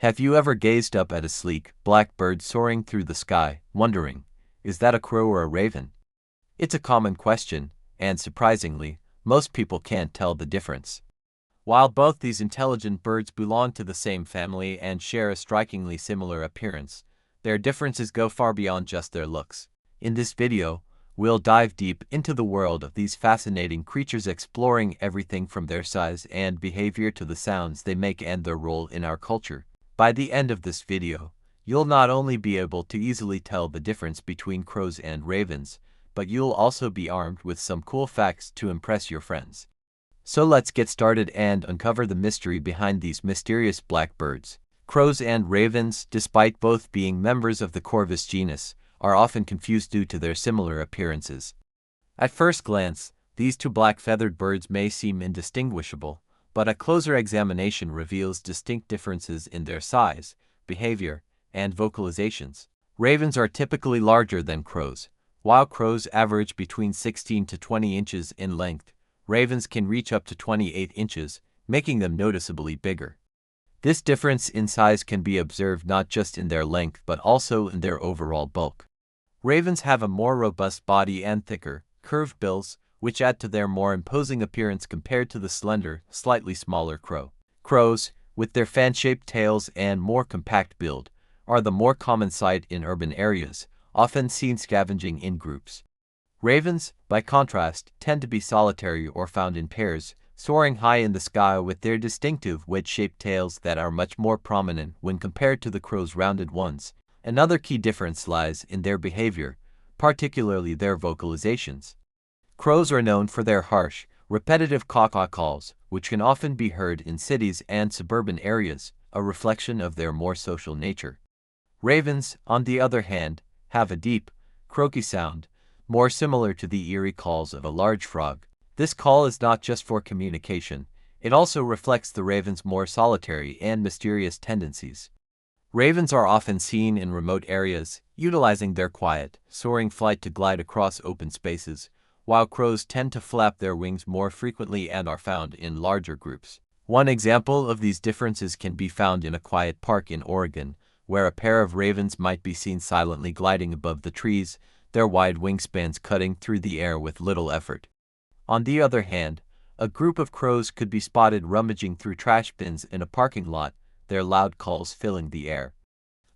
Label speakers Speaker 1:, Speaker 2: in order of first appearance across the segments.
Speaker 1: Have you ever gazed up at a sleek, black bird soaring through the sky, wondering, is that a crow or a raven? It's a common question, and surprisingly, most people can't tell the difference. While both these intelligent birds belong to the same family and share a strikingly similar appearance, their differences go far beyond just their looks. In this video, we'll dive deep into the world of these fascinating creatures, exploring everything from their size and behavior to the sounds they make and their role in our culture. By the end of this video, you'll not only be able to easily tell the difference between crows and ravens, but you'll also be armed with some cool facts to impress your friends. So let's get started and uncover the mystery behind these mysterious black birds. Crows and ravens, despite both being members of the Corvus genus, are often confused due to their similar appearances. At first glance, these two black-feathered birds may seem indistinguishable, but a closer examination reveals distinct differences in their size, behavior, and vocalizations. Ravens are typically larger than crows. While crows average between 16 to 20 inches in length, ravens can reach up to 28 inches, making them noticeably bigger. This difference in size can be observed not just in their length but also in their overall bulk. Ravens have a more robust body and thicker, curved bills, which add to their more imposing appearance compared to the slender, slightly smaller crow. Crows, with their fan-shaped tails and more compact build, are the more common sight in urban areas, often seen scavenging in groups. Ravens, by contrast, tend to be solitary or found in pairs, soaring high in the sky with their distinctive wedge-shaped tails that are much more prominent when compared to the crow's rounded ones. Another key difference lies in their behavior, particularly their vocalizations. Crows are known for their harsh, repetitive caw-caw calls, which can often be heard in cities and suburban areas, a reflection of their more social nature. Ravens, on the other hand, have a deep, croaky sound, more similar to the eerie calls of a large frog. This call is not just for communication, it also reflects the raven's more solitary and mysterious tendencies. Ravens are often seen in remote areas, utilizing their quiet, soaring flight to glide across open spaces, while crows tend to flap their wings more frequently and are found in larger groups. One example of these differences can be found in a quiet park in Oregon, where a pair of ravens might be seen silently gliding above the trees, their wide wingspans cutting through the air with little effort. On the other hand, a group of crows could be spotted rummaging through trash bins in a parking lot, their loud calls filling the air.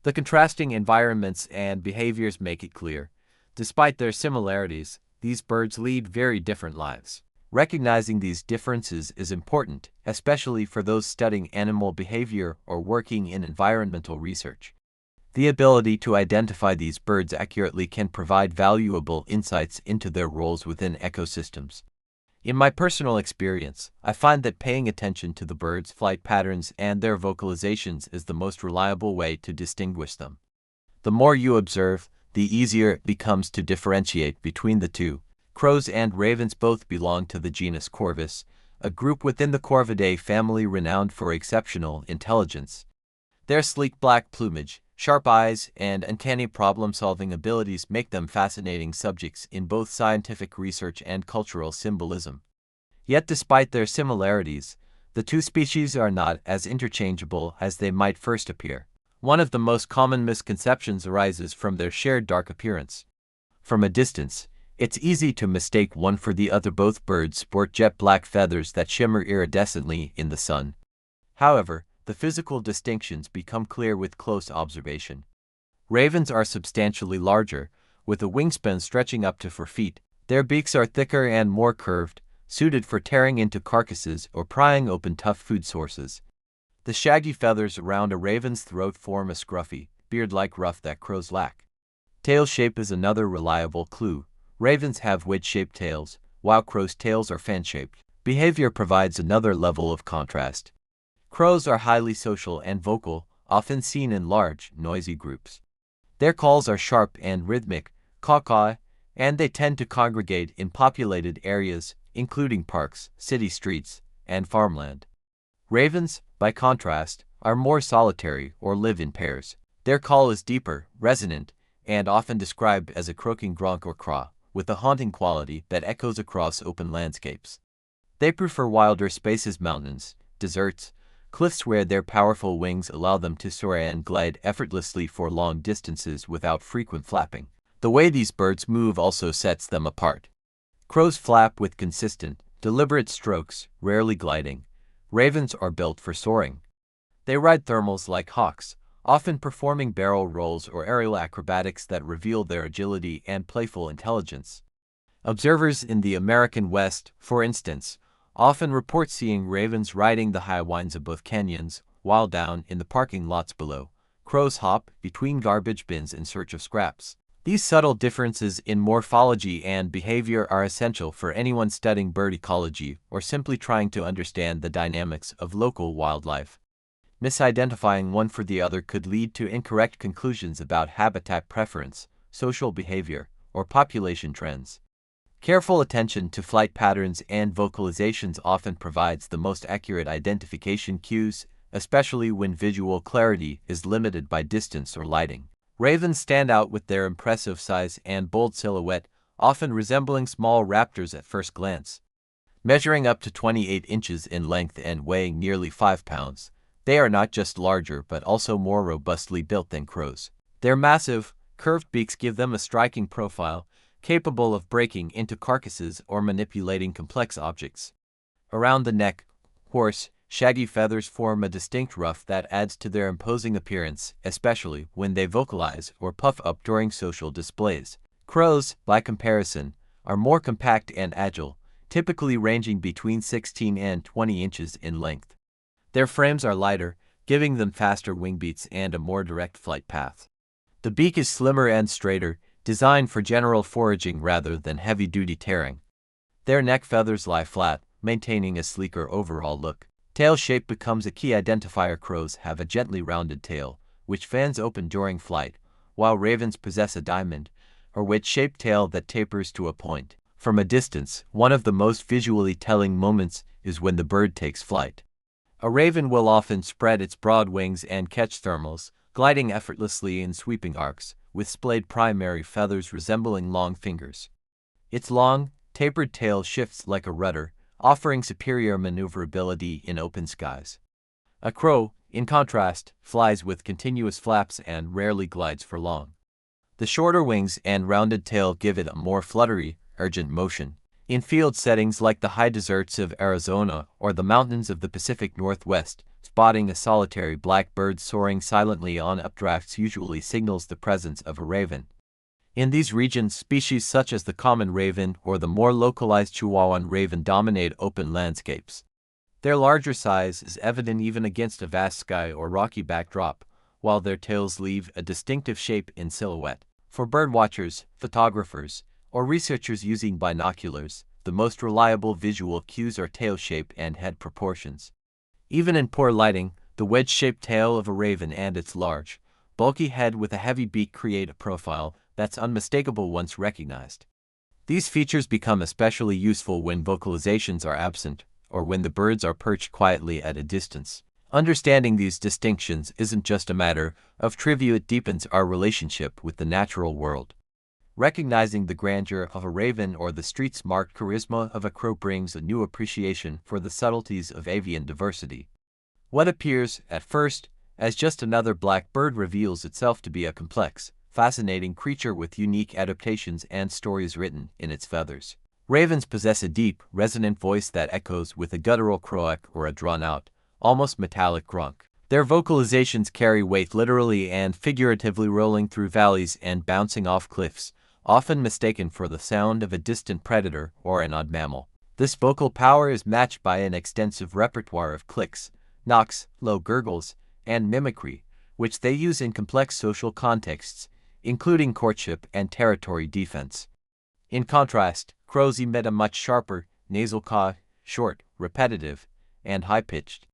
Speaker 1: The contrasting environments and behaviors make it clear, despite their similarities, these birds lead very different lives. Recognizing these differences is important, especially for those studying animal behavior or working in environmental research. The ability to identify these birds accurately can provide valuable insights into their roles within ecosystems. In my personal experience, I find that paying attention to the birds' flight patterns and their vocalizations is the most reliable way to distinguish them. The more you observe, the easier it becomes to differentiate between the two. Crows and ravens both belong to the genus Corvus, a group within the Corvidae family renowned for exceptional intelligence. Their sleek black plumage, sharp eyes, and uncanny problem-solving abilities make them fascinating subjects in both scientific research and cultural symbolism. Yet despite their similarities, the two species are not as interchangeable as they might first appear. One of the most common misconceptions arises from their shared dark appearance. From a distance, it's easy to mistake one for the other. Both birds sport jet black feathers that shimmer iridescently in the sun. However, the physical distinctions become clear with close observation. Ravens are substantially larger, with a wingspan stretching up to 4 feet. Their beaks are thicker and more curved, suited for tearing into carcasses or prying open tough food sources. The shaggy feathers around a raven's throat form a scruffy, beard-like ruff that crows lack. Tail shape is another reliable clue. Ravens have wedge-shaped tails, while crows' tails are fan-shaped. Behavior provides another level of contrast. Crows are highly social and vocal, often seen in large, noisy groups. Their calls are sharp and rhythmic, caw-caw, and they tend to congregate in populated areas, including parks, city streets, and farmland. Ravens, by contrast, are more solitary or live in pairs. Their call is deeper, resonant, and often described as a croaking gronk or craw, with a haunting quality that echoes across open landscapes. They prefer wilder spaces, mountains, deserts, cliffs where their powerful wings allow them to soar and glide effortlessly for long distances without frequent flapping. The way these birds move also sets them apart. Crows flap with consistent, deliberate strokes, rarely gliding. Ravens are built for soaring. They ride thermals like hawks, often performing barrel rolls or aerial acrobatics that reveal their agility and playful intelligence. Observers in the American West, for instance, often report seeing ravens riding the high winds above canyons, while down in the parking lots below, crows hop between garbage bins in search of scraps. These subtle differences in morphology and behavior are essential for anyone studying bird ecology or simply trying to understand the dynamics of local wildlife. Misidentifying one for the other could lead to incorrect conclusions about habitat preference, social behavior, or population trends. Careful attention to flight patterns and vocalizations often provides the most accurate identification cues, especially when visual clarity is limited by distance or lighting. Ravens stand out with their impressive size and bold silhouette, often resembling small raptors at first glance. Measuring up to 28 inches in length and weighing nearly 5 pounds, they are not just larger but also more robustly built than crows. Their massive, curved beaks give them a striking profile, capable of breaking into carcasses or manipulating complex objects. Around the neck, coarse, shaggy feathers form a distinct ruff that adds to their imposing appearance, especially when they vocalize or puff up during social displays. Crows, by comparison, are more compact and agile, typically ranging between 16 and 20 inches in length. Their frames are lighter, giving them faster wing beats and a more direct flight path. The beak is slimmer and straighter, designed for general foraging rather than heavy-duty tearing. Their neck feathers lie flat, maintaining a sleeker overall look. Tail shape becomes a key identifier. Crows have a gently rounded tail, which fans open during flight, while ravens possess a diamond, or wedge-shaped tail that tapers to a point. From a distance, one of the most visually telling moments is when the bird takes flight. A raven will often spread its broad wings and catch thermals, gliding effortlessly in sweeping arcs, with splayed primary feathers resembling long fingers. Its long, tapered tail shifts like a rudder, offering superior maneuverability in open skies. A crow, in contrast, flies with continuous flaps and rarely glides for long. The shorter wings and rounded tail give it a more fluttery, urgent motion. In field settings like the high deserts of Arizona or the mountains of the Pacific Northwest, spotting a solitary black bird soaring silently on updrafts usually signals the presence of a raven. In these regions, species such as the common raven or the more localized Chihuahuan raven dominate open landscapes. Their larger size is evident even against a vast sky or rocky backdrop, while their tails leave a distinctive shape in silhouette. For birdwatchers, photographers, or researchers using binoculars, the most reliable visual cues are tail shape and head proportions. Even in poor lighting, the wedge-shaped tail of a raven and its large, bulky head with a heavy beak create a profile that's unmistakable once recognized. These features become especially useful when vocalizations are absent, or when the birds are perched quietly at a distance. Understanding these distinctions isn't just a matter of trivia, it deepens our relationship with the natural world. Recognizing the grandeur of a raven or the street-smart charisma of a crow brings a new appreciation for the subtleties of avian diversity. What appears, at first, as just another black bird reveals itself to be a complex, fascinating creature with unique adaptations and stories written in its feathers. Ravens possess a deep, resonant voice that echoes with a guttural croak or a drawn-out, almost metallic grunk. Their vocalizations carry weight literally and figuratively, rolling through valleys and bouncing off cliffs, often mistaken for the sound of a distant predator or an odd mammal. This vocal power is matched by an extensive repertoire of clicks, knocks, low gurgles, and mimicry, which they use in complex social contexts, including courtship and territory defense. In contrast, crows emit a much sharper, nasal caw, short, repetitive, and high-pitched.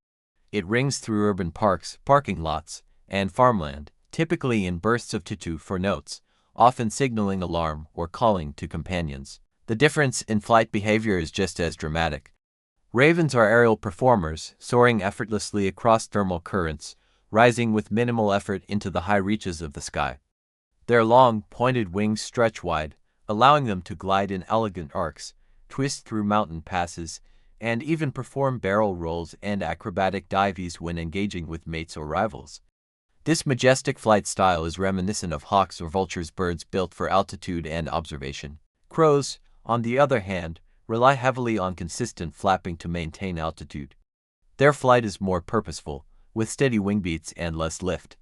Speaker 1: It rings through urban parks, parking lots, and farmland, typically in bursts of 2-4 notes, often signaling alarm or calling to companions. The difference in flight behavior is just as dramatic. Ravens are aerial performers, soaring effortlessly across thermal currents, rising with minimal effort into the high reaches of the sky. Their long, pointed wings stretch wide, allowing them to glide in elegant arcs, twist through mountain passes, and even perform barrel rolls and acrobatic dives when engaging with mates or rivals. This majestic flight style is reminiscent of hawks or vultures, birds built for altitude and observation. Crows, on the other hand, rely heavily on consistent flapping to maintain altitude. Their flight is more purposeful, with steady wing beats and less lift.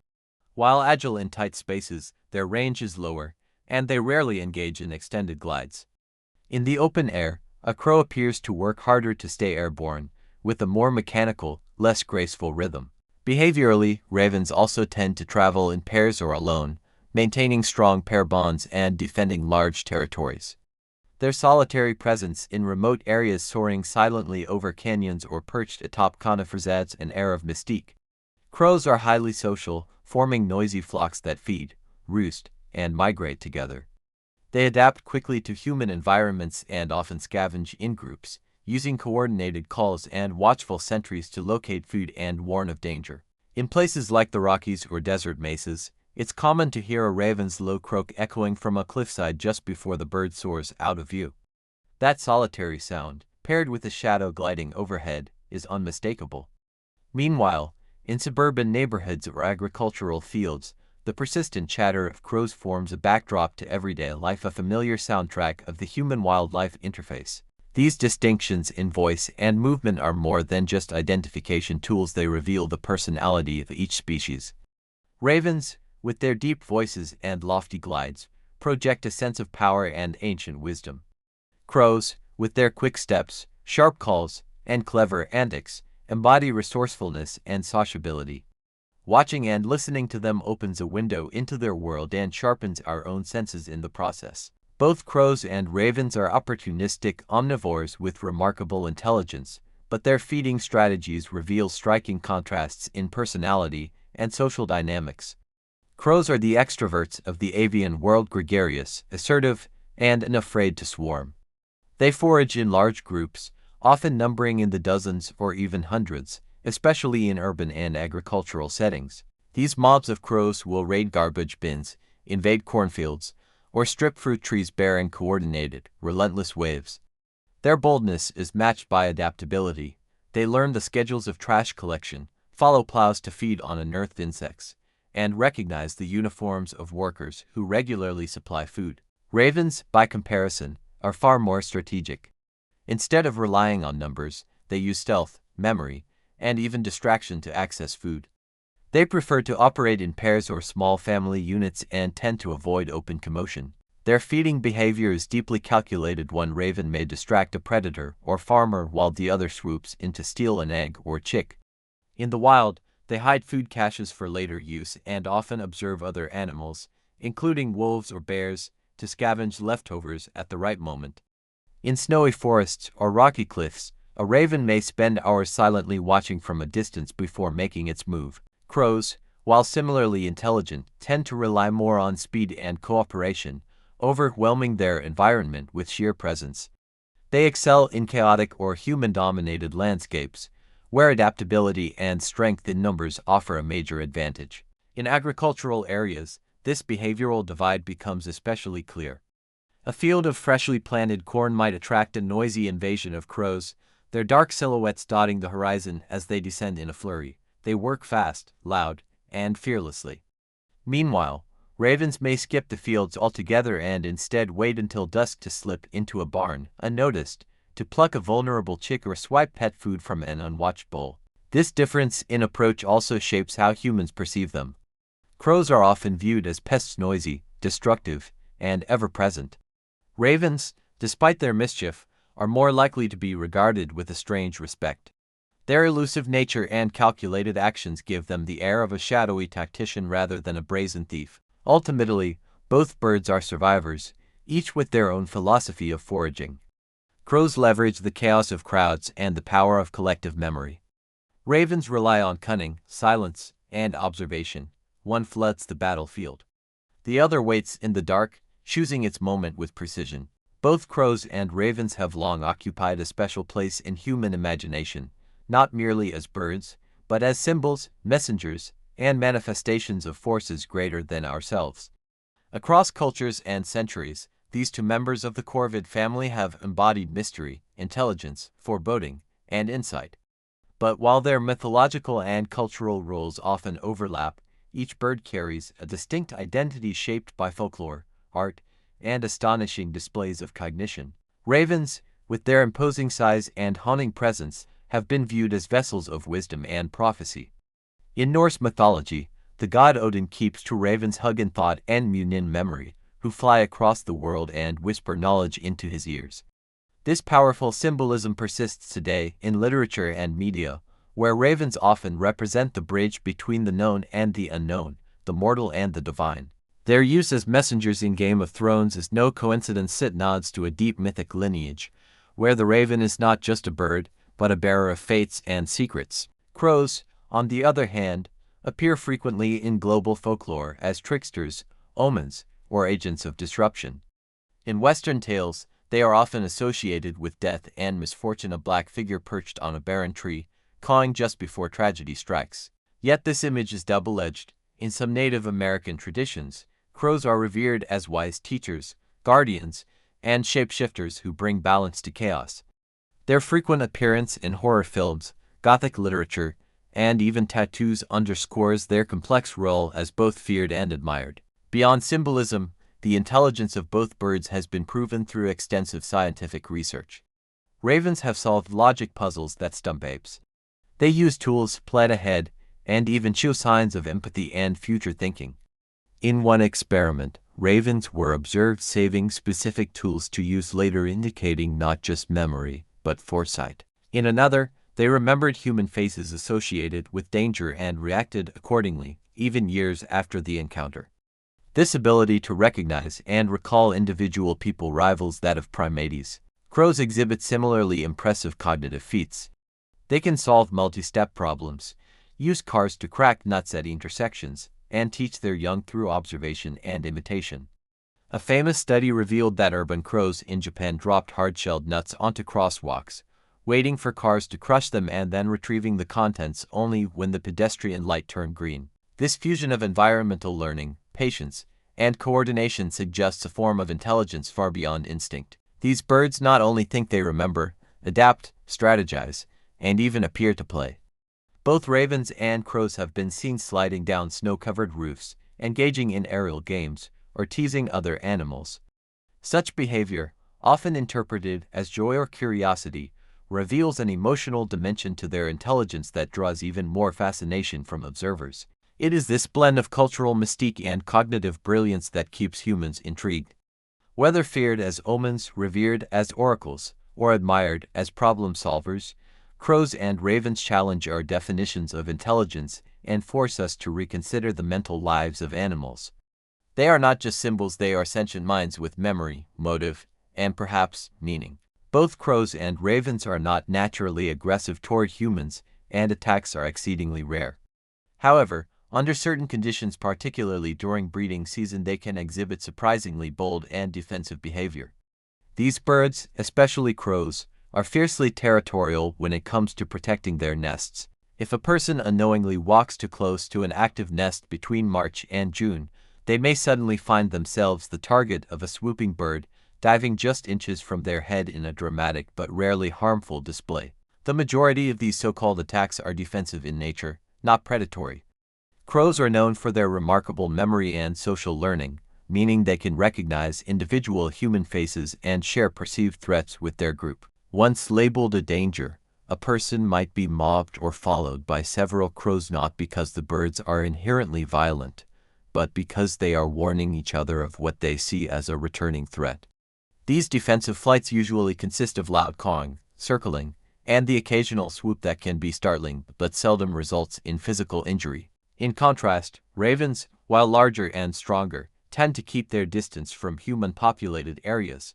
Speaker 1: While agile in tight spaces, their range is lower, and they rarely engage in extended glides. In the open air, a crow appears to work harder to stay airborne, with a more mechanical, less graceful rhythm. Behaviorally, ravens also tend to travel in pairs or alone, maintaining strong pair bonds and defending large territories. Their solitary presence in remote areas, soaring silently over canyons or perched atop conifers, adds an air of mystique. Crows are highly social, forming noisy flocks that feed, roost, and migrate together. They adapt quickly to human environments and often scavenge in groups, using coordinated calls and watchful sentries to locate food and warn of danger. In places like the Rockies or desert mesas, it's common to hear a raven's low croak echoing from a cliffside just before the bird soars out of view. That solitary sound, paired with the shadow gliding overhead, is unmistakable. Meanwhile, in suburban neighborhoods or agricultural fields, the persistent chatter of crows forms a backdrop to everyday life, a familiar soundtrack of the human-wildlife interface. These distinctions in voice and movement are more than just identification tools, they reveal the personality of each species. Ravens, with their deep voices and lofty glides, project a sense of power and ancient wisdom. Crows, with their quick steps, sharp calls, and clever antics, embody resourcefulness and sociability. Watching and listening to them opens a window into their world and sharpens our own senses in the process. Both crows and ravens are opportunistic omnivores with remarkable intelligence, but their feeding strategies reveal striking contrasts in personality and social dynamics. Crows are the extroverts of the avian world, gregarious, assertive, and unafraid to swarm. They forage in large groups, often numbering in the dozens or even hundreds, especially in urban and agricultural settings. These mobs of crows will raid garbage bins, invade cornfields, or strip fruit trees bare in coordinated, relentless waves. Their boldness is matched by adaptability. They learn the schedules of trash collection, follow plows to feed on unearthed insects, and recognize the uniforms of workers who regularly supply food. Ravens, by comparison, are far more strategic. Instead of relying on numbers, they use stealth, memory, and even distraction to access food. They prefer to operate in pairs or small family units and tend to avoid open commotion. Their feeding behavior is deeply calculated. One raven may distract a predator or farmer while the other swoops in to steal an egg or chick. In the wild, they hide food caches for later use and often observe other animals, including wolves or bears, to scavenge leftovers at the right moment. In snowy forests or rocky cliffs, a raven may spend hours silently watching from a distance before making its move. Crows, while similarly intelligent, tend to rely more on speed and cooperation, overwhelming their environment with sheer presence. They excel in chaotic or human-dominated landscapes, where adaptability and strength in numbers offer a major advantage. In agricultural areas, this behavioral divide becomes especially clear. A field of freshly planted corn might attract a noisy invasion of crows, their dark silhouettes dotting the horizon as they descend in a flurry. They work fast, loud, and fearlessly. Meanwhile, ravens may skip the fields altogether and instead wait until dusk to slip into a barn, unnoticed, to pluck a vulnerable chick or swipe pet food from an unwatched bowl. This difference in approach also shapes how humans perceive them. Crows are often viewed as pests, noisy, destructive, and ever-present. Ravens, despite their mischief, are more likely to be regarded with a strange respect. Their elusive nature and calculated actions give them the air of a shadowy tactician rather than a brazen thief. Ultimately, both birds are survivors, each with their own philosophy of foraging. Crows leverage the chaos of crowds and the power of collective memory. Ravens rely on cunning, silence, and observation. One floods the battlefield. The other waits in the dark, choosing its moment with precision. Both crows and ravens have long occupied a special place in human imagination, not merely as birds, but as symbols, messengers, and manifestations of forces greater than ourselves. Across cultures and centuries, these two members of the corvid family have embodied mystery, intelligence, foreboding, and insight. But while their mythological and cultural roles often overlap, each bird carries a distinct identity shaped by folklore, art, and astonishing displays of cognition. Ravens, with their imposing size and haunting presence, have been viewed as vessels of wisdom and prophecy. In Norse mythology, the god Odin keeps two ravens Hugin thought and Munin memory, who fly across the world and whisper knowledge into his ears. This powerful symbolism persists today in literature and media, where ravens often represent the bridge between the known and the unknown, the mortal and the divine. Their use as messengers in Game of Thrones is no coincidence. It nods to a deep mythic lineage, where the raven is not just a bird, but a bearer of fates and secrets. Crows, on the other hand, appear frequently in global folklore as tricksters, omens, or agents of disruption. In Western tales, they are often associated with death and misfortune, a black figure perched on a barren tree, cawing just before tragedy strikes. Yet this image is double-edged. In some Native American traditions, crows are revered as wise teachers, guardians, and shapeshifters who bring balance to chaos. Their frequent appearance in horror films, Gothic literature, and even tattoos underscores their complex role as both feared and admired. Beyond symbolism, the intelligence of both birds has been proven through extensive scientific research. Ravens have solved logic puzzles that stump apes. They use tools, plan ahead, and even show signs of empathy and future thinking. In one experiment, ravens were observed saving specific tools to use later, indicating not just memory, but foresight. In another, they remembered human faces associated with danger and reacted accordingly, even years after the encounter. This ability to recognize and recall individual people rivals that of primates. Crows exhibit similarly impressive cognitive feats. They can solve multi-step problems, use cars to crack nuts at intersections, and teach their young through observation and imitation. A famous study revealed that urban crows in Japan dropped hard-shelled nuts onto crosswalks, waiting for cars to crush them and then retrieving the contents only when the pedestrian light turned green. This fusion of environmental learning, patience, and coordination suggests a form of intelligence far beyond instinct. These birds not only think, they remember, adapt, strategize, and even appear to play. Both ravens and crows have been seen sliding down snow-covered roofs, engaging in aerial games, or teasing other animals. Such behavior, often interpreted as joy or curiosity, reveals an emotional dimension to their intelligence that draws even more fascination from observers. It is this blend of cultural mystique and cognitive brilliance that keeps humans intrigued. Whether feared as omens, revered as oracles, or admired as problem solvers, crows and ravens challenge our definitions of intelligence and force us to reconsider the mental lives of animals. They are not just symbols, they are sentient minds with memory, motive, and perhaps meaning. Both crows and ravens are not naturally aggressive toward humans, and attacks are exceedingly rare. However, under certain conditions, particularly during breeding season, they can exhibit surprisingly bold and defensive behavior. These birds, especially crows, are fiercely territorial when it comes to protecting their nests. If a person unknowingly walks too close to an active nest between March and June, they may suddenly find themselves the target of a swooping bird, diving just inches from their head in a dramatic but rarely harmful display. The majority of these so-called attacks are defensive in nature, not predatory. Crows are known for their remarkable memory and social learning, meaning they can recognize individual human faces and share perceived threats with their group. Once labeled a danger, a person might be mobbed or followed by several crows, not because the birds are inherently violent, but because they are warning each other of what they see as a returning threat. These defensive flights usually consist of loud cawing, circling, and the occasional swoop that can be startling but seldom results in physical injury. In contrast, ravens, while larger and stronger, tend to keep their distance from human-populated areas.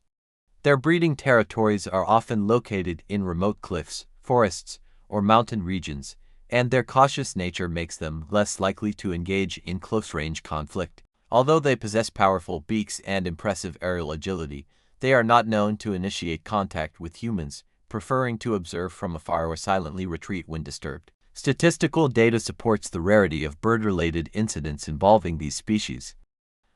Speaker 1: Their breeding territories are often located in remote cliffs, forests, or mountain regions, and their cautious nature makes them less likely to engage in close-range conflict. Although they possess powerful beaks and impressive aerial agility, they are not known to initiate contact with humans, preferring to observe from afar or silently retreat when disturbed. Statistical data supports the rarity of bird-related incidents involving these species.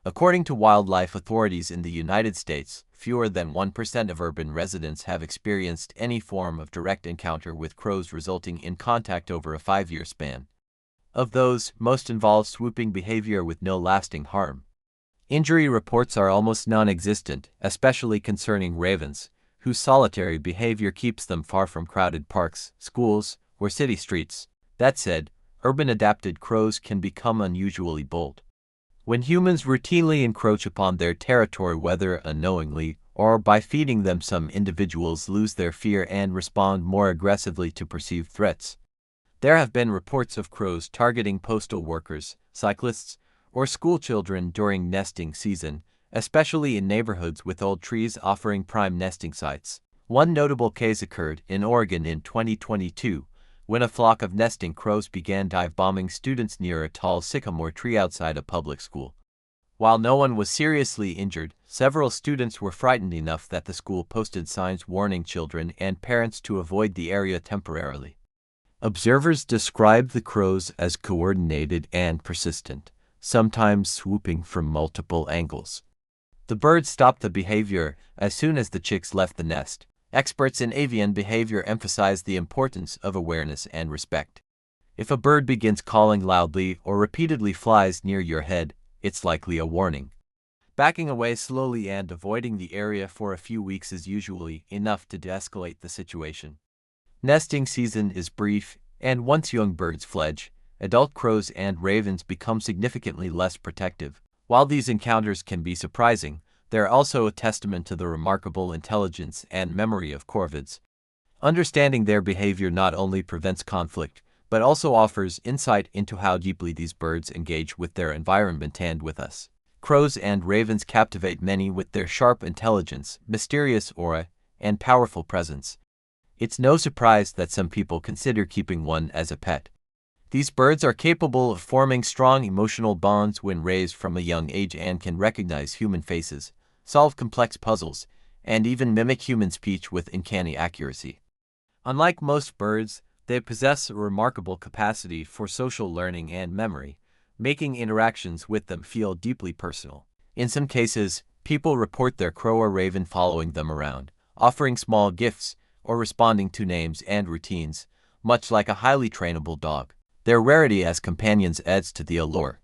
Speaker 1: According to wildlife authorities in the United States, fewer than 1% of urban residents have experienced any form of direct encounter with crows resulting in contact over a 5-year span. Of those, most involve swooping behavior with no lasting harm. Injury reports are almost non-existent, especially concerning ravens, whose solitary behavior keeps them far from crowded parks, schools, or city streets. That said, urban-adapted crows can become unusually bold. When humans routinely encroach upon their territory, whether unknowingly or by feeding them, some individuals lose their fear and respond more aggressively to perceived threats. There have been reports of crows targeting postal workers, cyclists, or schoolchildren during nesting season, especially in neighborhoods with old trees offering prime nesting sites. One notable case occurred in Oregon in 2022, when a flock of nesting crows began dive-bombing students near a tall sycamore tree outside a public school. While no one was seriously injured, several students were frightened enough that the school posted signs warning children and parents to avoid the area temporarily. Observers described the crows as coordinated and persistent, sometimes swooping from multiple angles. The birds stopped the behavior as soon as the chicks left the nest. Experts in avian behavior emphasize the importance of awareness and respect. If a bird begins calling loudly or repeatedly flies near your head, it's likely a warning. Backing away slowly and avoiding the area for a few weeks is usually enough to de-escalate the situation. Nesting season is brief, and once young birds fledge, adult crows and ravens become significantly less protective. While these encounters can be surprising, they're also a testament to the remarkable intelligence and memory of corvids. Understanding their behavior not only prevents conflict, but also offers insight into how deeply these birds engage with their environment and with us. Crows and ravens captivate many with their sharp intelligence, mysterious aura, and powerful presence. It's no surprise that some people consider keeping one as a pet. These birds are capable of forming strong emotional bonds when raised from a young age and can recognize human faces, solve complex puzzles, and even mimic human speech with uncanny accuracy. Unlike most birds, they possess a remarkable capacity for social learning and memory, making interactions with them feel deeply personal. In some cases, people report their crow or raven following them around, offering small gifts, or responding to names and routines, much like a highly trainable dog. Their rarity as companions adds to the allure.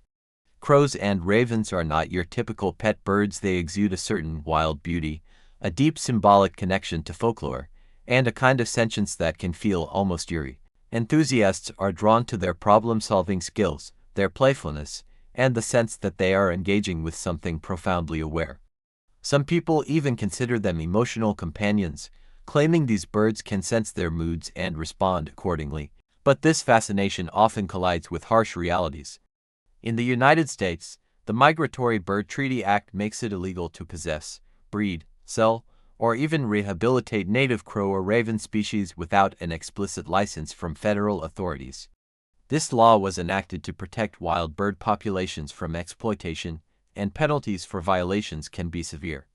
Speaker 1: Crows and ravens are not your typical pet birds. They exude a certain wild beauty, a deep symbolic connection to folklore, and a kind of sentience that can feel almost eerie. Enthusiasts are drawn to their problem-solving skills, their playfulness, and the sense that they are engaging with something profoundly aware. Some people even consider them emotional companions, claiming these birds can sense their moods and respond accordingly. But this fascination often collides with harsh realities. In the United States, the Migratory Bird Treaty Act makes it illegal to possess, breed, sell, or even rehabilitate native crow or raven species without an explicit license from federal authorities. This law was enacted to protect wild bird populations from exploitation, and penalties for violations can be severe.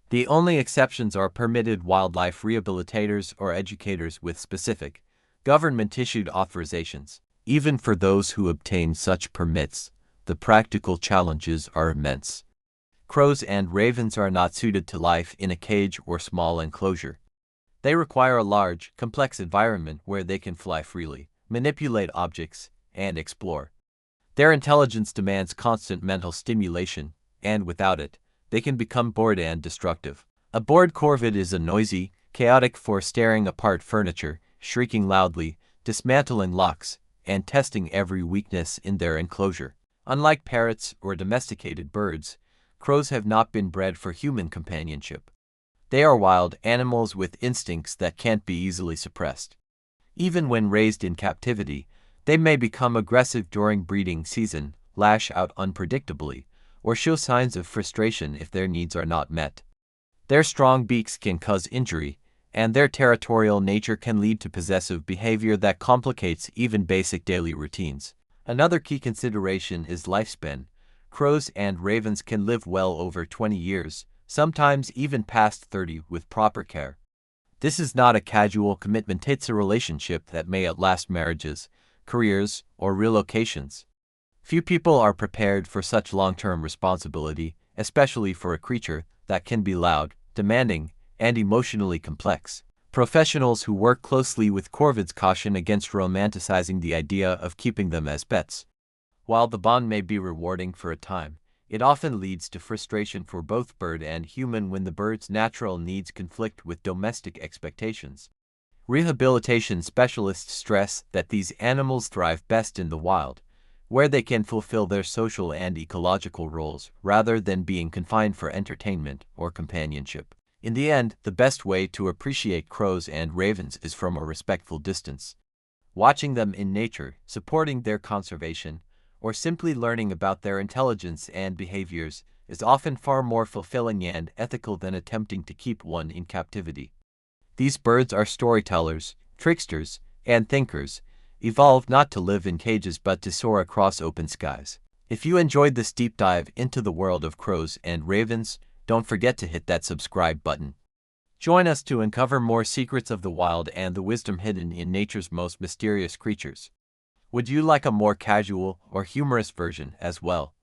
Speaker 1: The only exceptions are permitted wildlife rehabilitators or educators with specific, government-issued authorizations. Even for those who obtain such permits, the practical challenges are immense. Crows and ravens are not suited to life in a cage or small enclosure. They require a large, complex environment where they can fly freely, manipulate objects, and explore. Their intelligence demands constant mental stimulation, and without it, they can become bored and destructive. A bored corvid is a noisy, chaotic force tearing apart furniture, shrieking loudly, dismantling locks, and testing every weakness in their enclosure. Unlike parrots or domesticated birds, crows have not been bred for human companionship. They are wild animals with instincts that can't be easily suppressed. Even when raised in captivity, they may become aggressive during breeding season, lash out unpredictably, or show signs of frustration if their needs are not met. Their strong beaks can cause injury, and their territorial nature can lead to possessive behavior that complicates even basic daily routines. Another key consideration is lifespan. Crows and ravens can live well over 20 years, sometimes even past 30 with proper care. This is not a casual commitment, it's a relationship that may outlast marriages, careers, or relocations. Few people are prepared for such long-term responsibility, especially for a creature that can be loud, demanding, and emotionally complex. Professionals who work closely with corvids caution against romanticizing the idea of keeping them as pets. While the bond may be rewarding for a time, it often leads to frustration for both bird and human when the bird's natural needs conflict with domestic expectations. Rehabilitation specialists stress that these animals thrive best in the wild, where they can fulfill their social and ecological roles rather than being confined for entertainment or companionship. In the end, the best way to appreciate crows and ravens is from a respectful distance. Watching them in nature, supporting their conservation, or simply learning about their intelligence and behaviors is often far more fulfilling and ethical than attempting to keep one in captivity. These birds are storytellers, tricksters, and thinkers, evolved not to live in cages but to soar across open skies. If you enjoyed this deep dive into the world of crows and ravens, don't forget to hit that subscribe button. Join us to uncover more secrets of the wild and the wisdom hidden in nature's most mysterious creatures. Would you like a more casual or humorous version as well?